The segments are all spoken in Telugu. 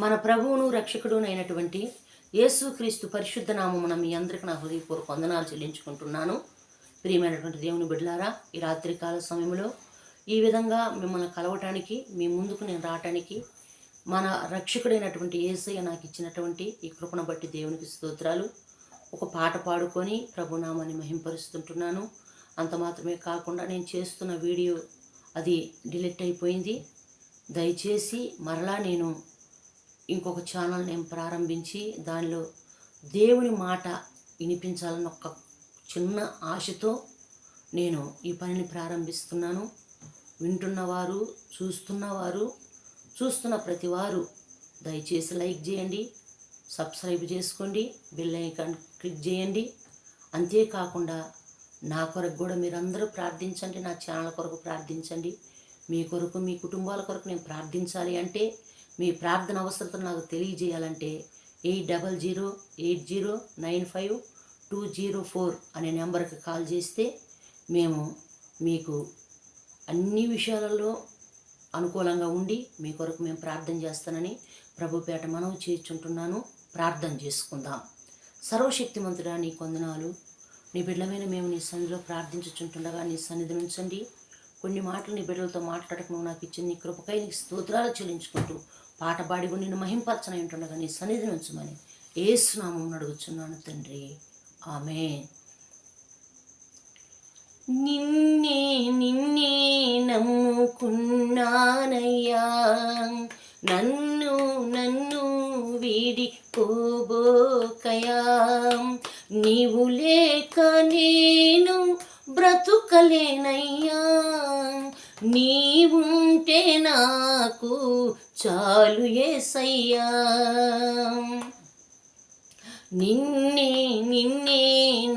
మన ప్రభువును రక్షకుడునైనటువంటి యేసుక్రీస్తు పరిశుద్ధ నామమున మీ అందరికీ నా హృదయపూర్వక వందనాలు చెల్లించుకుంటున్నాను. ప్రియమైనటువంటి దేవుని బిడ్డలారా, ఈ రాత్రికాల సమయంలో ఈ విధంగా మిమ్మల్ని కలవటానికి, మీ ముందుకు నేను రావటానికి మన రక్షకుడైనటువంటి యేసయ్య నాకు ఇచ్చినటువంటి ఈ కృపను బట్టి దేవునికి స్తోత్రాలు. ఒక పాట పాడుకొని ప్రభునామాన్ని మహింపరుస్తుంటున్నాను. అంత మాత్రమే కాకుండా నేను చేస్తున్న వీడియో అది డిలీట్ అయిపోయింది. దయచేసి మరలా నేను ఇంకొక ఛానల్ నేను ప్రారంభించి దానిలో దేవుని మాట వినిపించాలని ఒక చిన్న ఆశతో నేను ఈ పనిని ప్రారంభిస్తున్నాను. వింటున్నవారు, చూస్తున్న ప్రతివారు దయచేసి లైక్ చేయండి, సబ్స్క్రైబ్ చేసుకోండి, బెల్ ఐకాన్ క్లిక్ చేయండి. అంతేకాకుండా నా కొరకు కూడా మీరందరూ ప్రార్థించండి, నా ఛానల్ కొరకు ప్రార్థించండి. మీ కొరకు, మీ కుటుంబాల కొరకు నేను ప్రార్థించాలి అంటే, మీ ప్రార్థన అవసరతను నాకు తెలియజేయాలంటే 8008095204 అనే నెంబర్కి కాల్ చేస్తే మేము మీకు అన్ని విషయాలలో అనుకూలంగా ఉండి మీ కొరకు మేము ప్రార్థన చేస్తానని ప్రభుపేట మనవి చేర్చుంటున్నాను. ప్రార్థన చేసుకుందాం. సర్వశక్తిమంతుడా, నీ వందనాలు. నీ బిడ్డలమైన మేము నీ సన్నిధిలో ప్రార్థించుచుంటుండగా నీ సన్నిధి నుంచండి. కొన్ని మాటలు నీ బిడ్డలతో మాట్లాడక నువ్వు నాకు ఇచ్చిన నీ కృపకై నీకు స్తోత్రాలు చెల్లించుకుంటూ పాట పాడి నిన్ను మహింపరచనై ఉంటుండగా నీ సన్నిధి నుంచమని యేసు నామమున అడుగుచున్నాను తండ్రి, ఆమేన్. నిన్నే నిన్నే నమ్ముకున్నానయ్యా, నన్ను నన్ను వీడిపోబోకయా, నీవు లేక నేను బ్రతుకలేనయ్యా, నీవుంటే నాకు చాలు యేసయ్యా. నిన్నే నిన్నే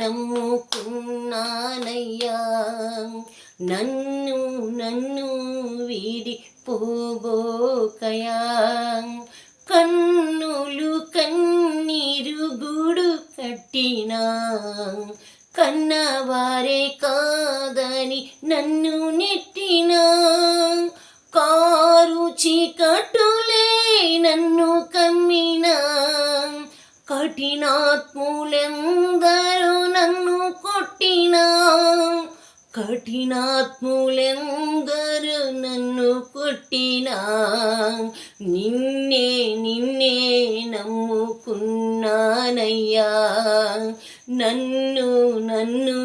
నమ్ముకున్నానయ్యా, నన్ను నన్ను వీడిపోబోకయా, కన్నులు కన్నీరు గూడు కట్టినా, కన్నవారే కాదని నన్ను నెట్టినా, కారు చీకటులే నన్ను కమ్మినా, కఠినాత్ములెందరూ నన్ను కొట్టినా, కఠినాత్ములెందరూ నన్ను కొట్టినా, నిన్నే నిన్నే నమ్ముకున్నానయ్యా, నన్ను నన్ను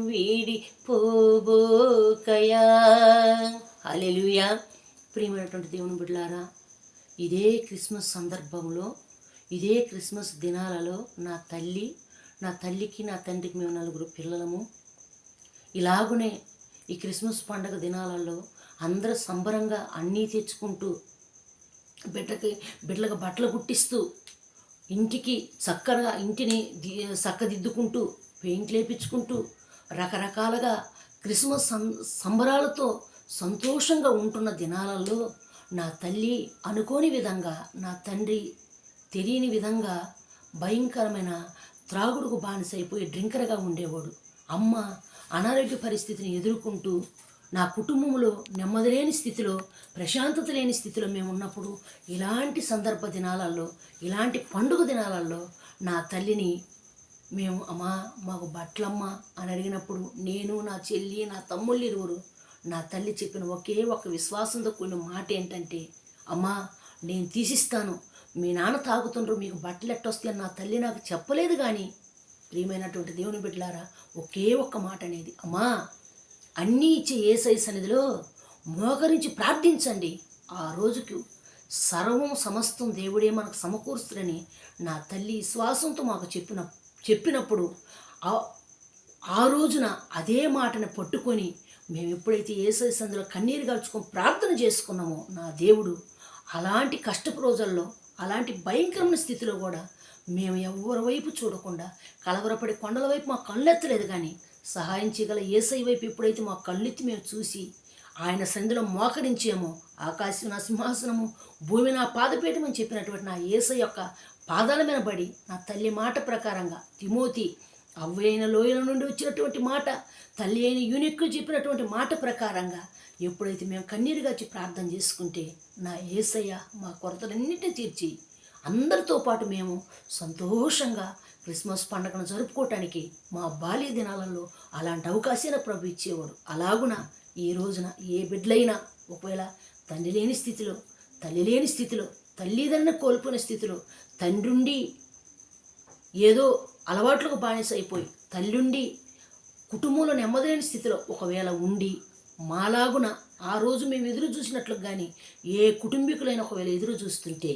వీడిపోబోకయా. హల్లెలూయా. ప్రియమైనటువంటి దేవుని బిడ్డలారా, ఇదే క్రిస్మస్ సందర్భంలో, ఇదే క్రిస్మస్ దినాలలో నా తల్లికి నా తండ్రికి మేము 4 పిల్లలము. ఇలాగునే ఈ క్రిస్మస్ పండుగ దినాలలో అందరూ సంబరంగా అన్నీ తెచ్చుకుంటూ బిడ్డలకు బట్టలు కుట్టిస్తూ ఇంటిని చక్కదిద్దుకుంటూ పెయింట్లు వేయించుకుంటూ రకరకాలుగా క్రిస్మస్ సంబరాలతో సంతోషంగా ఉంటున్న దినాలలో నా తల్లి అనుకోని విధంగా, నా తండ్రి తెలియని విధంగా భయంకరమైన త్రాగుడుకు బానిసైపోయి డ్రింకర్గా ఉండేవాడు. అమ్మ అనారోగ్య పరిస్థితిని ఎదుర్కొంటూ నా కుటుంబంలో నెమ్మది లేని స్థితిలో, ప్రశాంతత లేని స్థితిలో మేము ఉన్నప్పుడు, ఇలాంటి సందర్భ దినాలలో, ఇలాంటి పండుగ దినాలలో నా తల్లిని మేము అమ్మా మాకు బట్టలమ్మ అని అడిగినప్పుడు, నేను, నా చెల్లి, నా తమ్ముళ్ళు ఇరువురు నా తల్లి చెప్పిన ఒకే ఒక విశ్వాసంతో కూడిన మాట ఏంటంటే, అమ్మా నేను తీసిస్తాను, మీ నాన్న తాగుతుండ్రు, మీకు బట్టలు ఎట్టొస్తాయి అని నా తల్లి నాకు చెప్పలేదు. కానీ ప్రియమైనటువంటి దేవుని బిడ్డలారా, ఒకే ఒక్క మాట అనేది, అమ్మా అన్నీ ఇచ్చే యేసయ్య సన్నిధిలో మోకరించి ప్రార్థించండి, ఆ రోజుకు సమస్తం దేవుడే మనకు సమకూరుస్తుడని నా తల్లి విశ్వాసంతో మాకు చెప్పినప్పుడు ఆ రోజున అదే మాటను పట్టుకొని మేము ఎప్పుడైతే యేసయ్య సన్నిధిలో కన్నీరు గార్చుకొని ప్రార్థన చేసుకున్నామో, నా దేవుడు అలాంటి కష్టపు రోజుల్లో, అలాంటి భయంకరమైన స్థితిలో కూడా మేము ఎవరి వైపు చూడకుండా కలవరపడి కొండల వైపు మా కళ్ళెత్తలేదు. కానీ సహాయం చేయగల యేసయ్య వైపు ఎప్పుడైతే మా కళ్ళెత్తి మేము చూసి ఆయన సన్నిధిలో మోకరించేమో, ఆకాశం నా సింహాసనము, భూమి నా పాదపీఠం అని చెప్పినటువంటి నా యేసయ్య యొక్క పాదాల మీద పడి నా తల్లి మాట ప్రకారంగా తిమోతి అవ్వ అయిన లోయల నుండి వచ్చినటువంటి మాట, తల్లి అయిన యూనిక్కు చెప్పినటువంటి మాట ప్రకారంగా ఎప్పుడైతే మేము కన్నీరుగా వచ్చి ప్రార్థన చేసుకుంటే నా యేసయ్య మా కొరతలన్నిటిని తీర్చి అందరితో పాటు మేము సంతోషంగా క్రిస్మస్ పండుగను జరుపుకోవటానికి మా బాల్య దినాలలో అలాంటి అవకాశాన్ని ప్రభు ఇచ్చేవాడు. అలాగున ఈ రోజున ఏ బిడ్డలైనా ఒకవేళ తండ్రి లేని స్థితిలో, తల్లి లేని స్థితిలో, తల్లిదండ్రులను కోల్పోయిన స్థితిలో, తండ్రుండి ఏదో అలవాట్లకు బానిస అయిపోయి, తల్లుండి కుటుంబంలో నెమ్మదిలేని స్థితిలో ఒకవేళ ఉండి మాలాగున ఆ రోజు మేము ఎదురు చూసినట్లు కానీ ఏ కుటుంబీకులైనా ఒకవేళ ఎదురు చూస్తుంటే,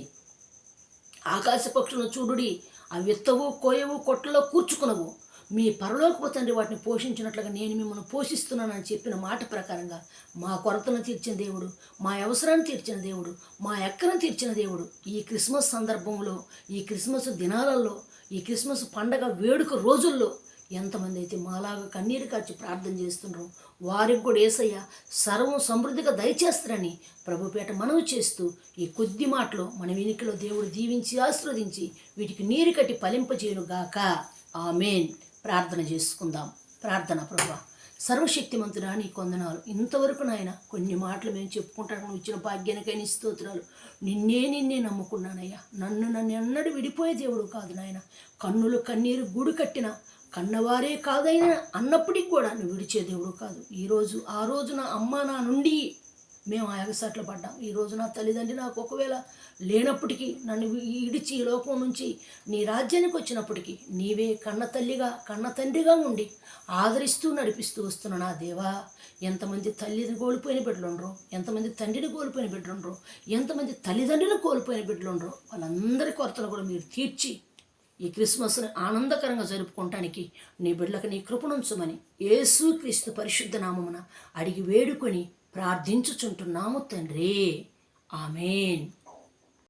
ఆకాశ పక్షులను చూడుడి, అవి ఎత్తవు, కోయవు, కొట్లలో కూర్చుకునవు, మీ పరలోకపు తండ్రి వాటిని పోషించినట్లుగా నేను మిమ్మల్ని పోషిస్తున్నానని చెప్పిన మాట ప్రకారంగా మా కొరతను తీర్చిన దేవుడు, మా అవసరాన్ని తీర్చిన దేవుడు, మా ఎక్కను తీర్చిన దేవుడు ఈ క్రిస్మస్ సందర్భంలో, ఈ క్రిస్మస్ దినాలలో, ఈ క్రిస్మస్ పండగ వేడుక రోజుల్లో ఎంతమంది అయితే మాలాగా కన్నీరు కార్చి ప్రార్థన చేస్తున్నారో వారికి కూడా యేసయ్య సర్వం సమృద్ధిగా దయచేస్తారని ప్రభుపేట మనవి చేస్తూ ఈ కొద్ది మాటలో మన వెనుకలో దేవుడు దీవించి ఆశీర్వదించి వీటికి నీరు కట్టి ఫలింపజేయును గాక. ఆమేన్. ప్రార్థన చేసుకుందాం. ప్రార్థన. ప్రభువా, సర్వశక్తిమంతుడా నీ కొందనాలు. ఇంతవరకు నాయన కొన్ని మాటలు మేము చెప్పుకుంటాను ఇచ్చిన భాగ్యానికైనా స్తోత్రాలు. నిన్నే నమ్ముకున్నానయ్యా. నన్ను ఎన్నడూ విడిపోయే దేవుడు కాదు నాయన. కన్నులు కన్నీరు గూడు కట్టిన కన్నవారే కాదైనా అన్నప్పటికి కూడా నువ్వు విడిచే దేవుడు కాదు. ఈరోజు ఆ రోజున అమ్మ నా నుండి మేము ఆ ఎగసాట్లు పడ్డాం. ఈరోజు నా తల్లిదండ్రి నాకు ఒకవేళ లేనప్పటికీ, నన్ను ఇడిచి ఈ లోకం నుంచి నీ రాజ్యానికి వచ్చినప్పటికీ నీవే కన్న తల్లిగా కన్న తండ్రిగా ఉండి ఆదరిస్తూ నడిపిస్తూ వస్తున్న నా దేవా, ఎంతమంది తల్లిని కోల్పోయిన బిడ్డలుండ్రో, ఎంతమంది తండ్రిని కోల్పోయిన బిడ్డలుండ్రో, ఎంతమంది తల్లిదండ్రులను కోల్పోయిన బిడ్డలుండ్రో వాళ్ళందరి కొరతలు కూడా మీరు తీర్చి ఈ క్రిస్మస్ని ఆనందకరంగా జరుపుకోవటానికి నీ బిడ్డలకు నీ కృపనుంచమని యేసుక్రీస్తు పరిశుద్ధ నామమున అడిగి వేడుకొని ప్రార్థించుచుంటున్నాము తండ్రి. ఆమేన్.